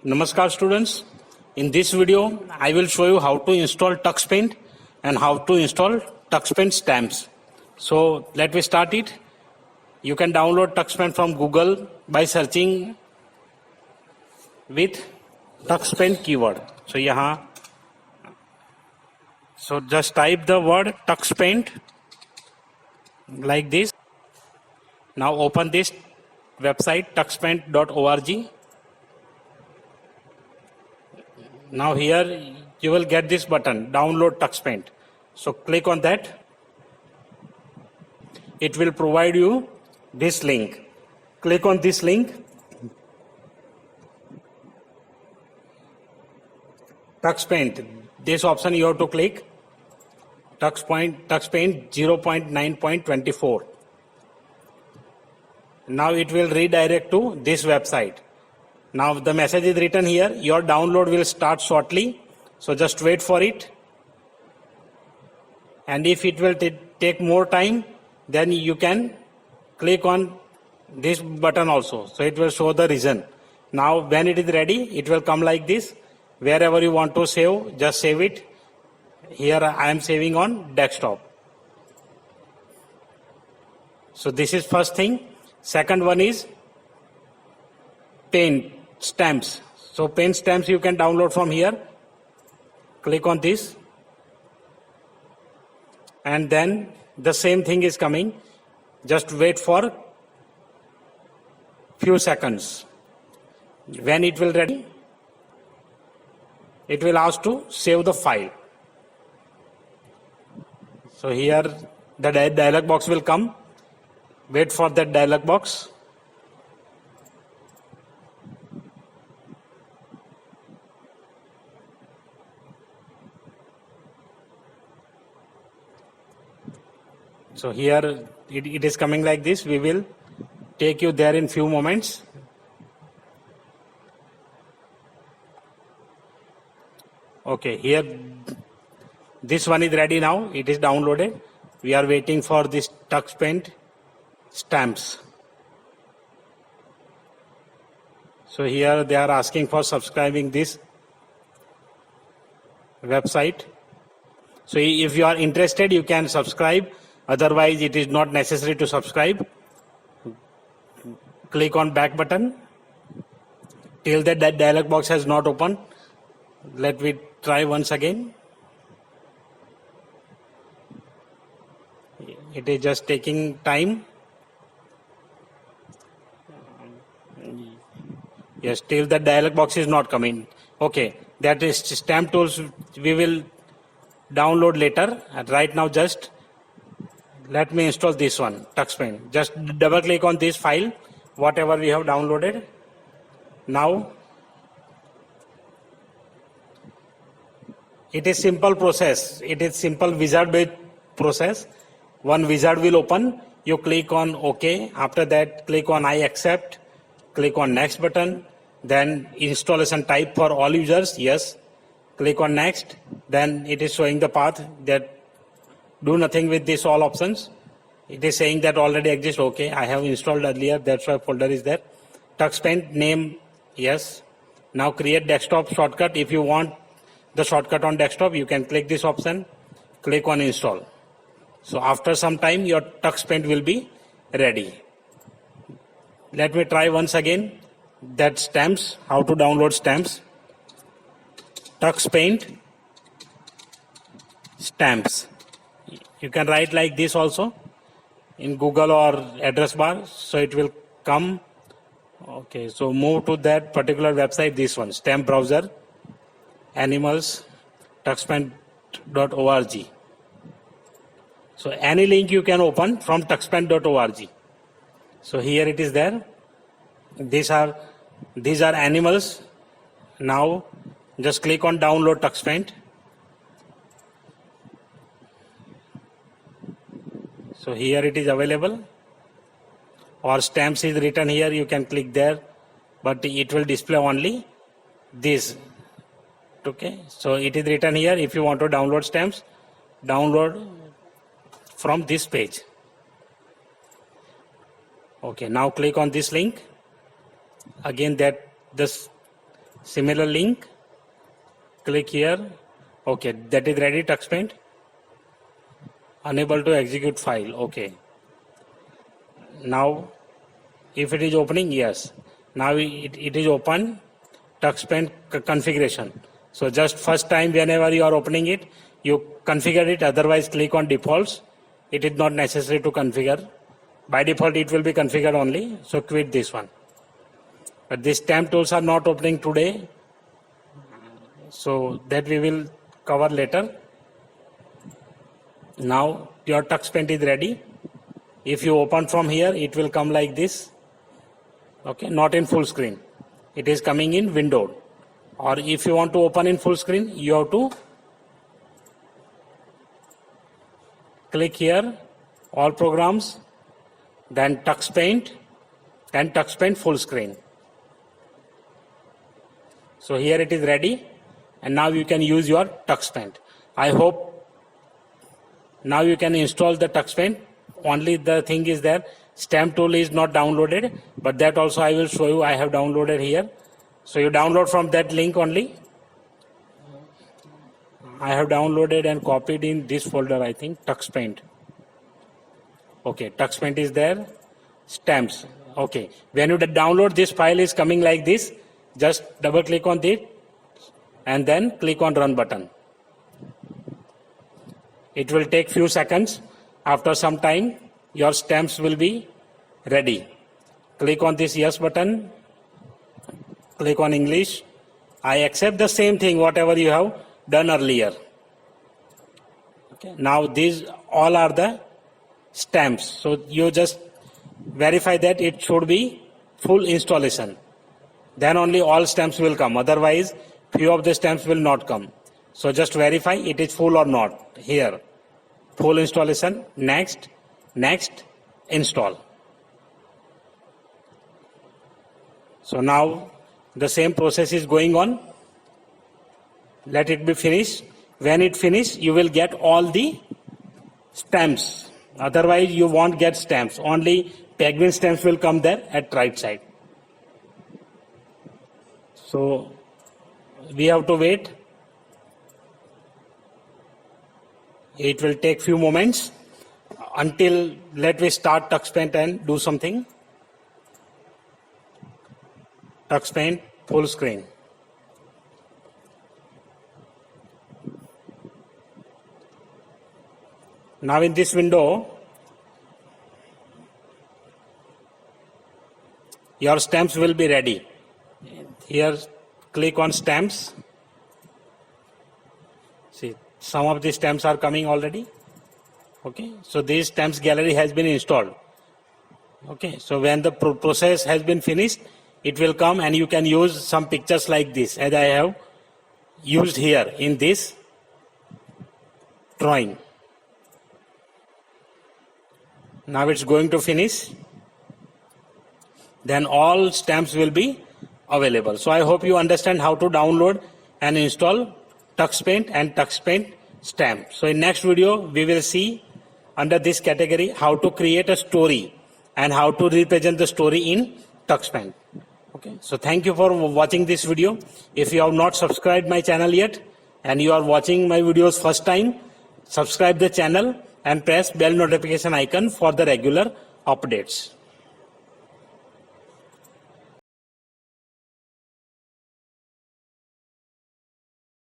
Namaskar students. In this video, I will show you how to install TuxPaint and how to install TuxPaint stamps. So let me start it. You can download TuxPaint from Google by searching with TuxPaint keyword. So just type the word TuxPaint like this. Now open this website tuxpaint.org. Now here you will get this button, download TuxPaint. So click on that. It will provide you this link. Click on this link. TuxPaint. This option you have to click. TuxPaint 0.9.24. Now it will redirect to this website. Now the message is written here, your download will start shortly, so just wait for it. And if it will take more time, then you can click on this button also, so it will show the reason. Now when it is ready, it will come like this. Wherever you want to save, just save it. Here I am saving on desktop. So this is first thing. Second one is paint stamps. So paint stamps you can download from here. Click on this. And then the same thing is coming. Just wait for few seconds. When it will ready, it will ask to save the file. So here the dialog box will come. Wait for that dialog box. So here it is coming like this. We will take you there in few moments. Okay, here this one is ready now. It is downloaded. We are waiting for this TuxPaint stamps. So here they are asking for subscribing this website. So if you are interested, you can subscribe. Otherwise, it is not necessary to subscribe. Click on back button. Till that dialog box has not opened. Let me try once again. It is just taking time. Yes, till the dialog box is not coming. Okay, that is stamp tools we will download later. And right now just let me install this one, TuxPaint. Just double click on this file, whatever we have downloaded. Now, it is simple process. It is simple wizard-based process. One wizard will open. You click on OK. After that, click on I accept. Click on next button. Then installation type for all users. Yes. Click on next. Then it is showing the path that do nothing with this all options. It is saying that already exists. Okay. I have installed earlier. That's why folder is there. TuxPaint name. Yes. Now create desktop shortcut. If you want the shortcut on desktop, you can click this option. Click on install. So after some time, your TuxPaint will be ready. Let me try once again that stamps, how to download stamps. TuxPaint stamps. You can write like this also in Google or address bar. So it will come. Okay, so move to that particular website, this one, stamp browser, animals, tuxpaint.org. So any link you can open from tuxpaint.org. So here it is there. These are animals. Now just click on download TuxPaint. So here it is available. Or stamps is written here. You can click there, but it will display only this. Okay. So it is written here. If you want to download stamps, download from this page. Okay, now click on this link. Again, that this Similar link, click here. Okay, that is ready. TuxPaint. Unable to execute file. Okay. Now, if it is opening, yes. Now it is open. TuxPaint configuration. So just first time whenever you are opening it, you configure it. Otherwise, click on defaults. It is not necessary to configure. By default, it will be configured only. So quit this one. But these stamp tools are not opening today. So that we will cover later. Now your TuxPaint is ready. If you open from here, it will come like this. Okay, not in full screen. It is coming in windowed. Or if you want to open in full screen, you have to click here, all programs, then TuxPaint, and TuxPaint full screen. So here it is ready, and now you can use your TuxPaint. I hope now you can install the TuxPaint. Only the thing is that stamp tool is not downloaded, but that also I will show you. I have downloaded here. So you download from that link only. I have downloaded and copied in this folder, I think, TuxPaint. Okay, TuxPaint is there. Stamps. Okay. When you download, this file is coming like this. Just double click on it and then click on run button. It will take few seconds. After some time, your stamps will be ready. Click on this yes button. Click on English. I accept the same thing, whatever you have done earlier. Okay. Now these all are the stamps. So you just verify that it should be full installation. Then only all stamps will come. Otherwise, few of the stamps will not come. So just verify it is full or not. Here, full installation. Next, next, install. So now the same process is going on. Let it be finished. When it finishes, you will get all the stamps. Otherwise, you won't get stamps. Only penguin stamps will come there at right side. So we have to wait. It will take few moments until let me start TuxPaint and do something. TuxPaint full screen. Now in this window, your stamps will be ready. Here, click on stamps. See, some of the stamps are coming already. Okay, so this stamps gallery has been installed. Okay, so when the process has been finished, it will come and you can use some pictures like this, as I have used here in this drawing. Now it's going to finish. Then all stamps will be available. So I hope you understand how to download and install TuxPaint and TuxPaint stamp. So in next video, we will see under this category how to create a story and how to represent the story in TuxPaint. Okay. So thank you for watching this video. If you have not subscribed my channel yet and you are watching my videos first time, subscribe the channel and press bell notification icon for the regular updates.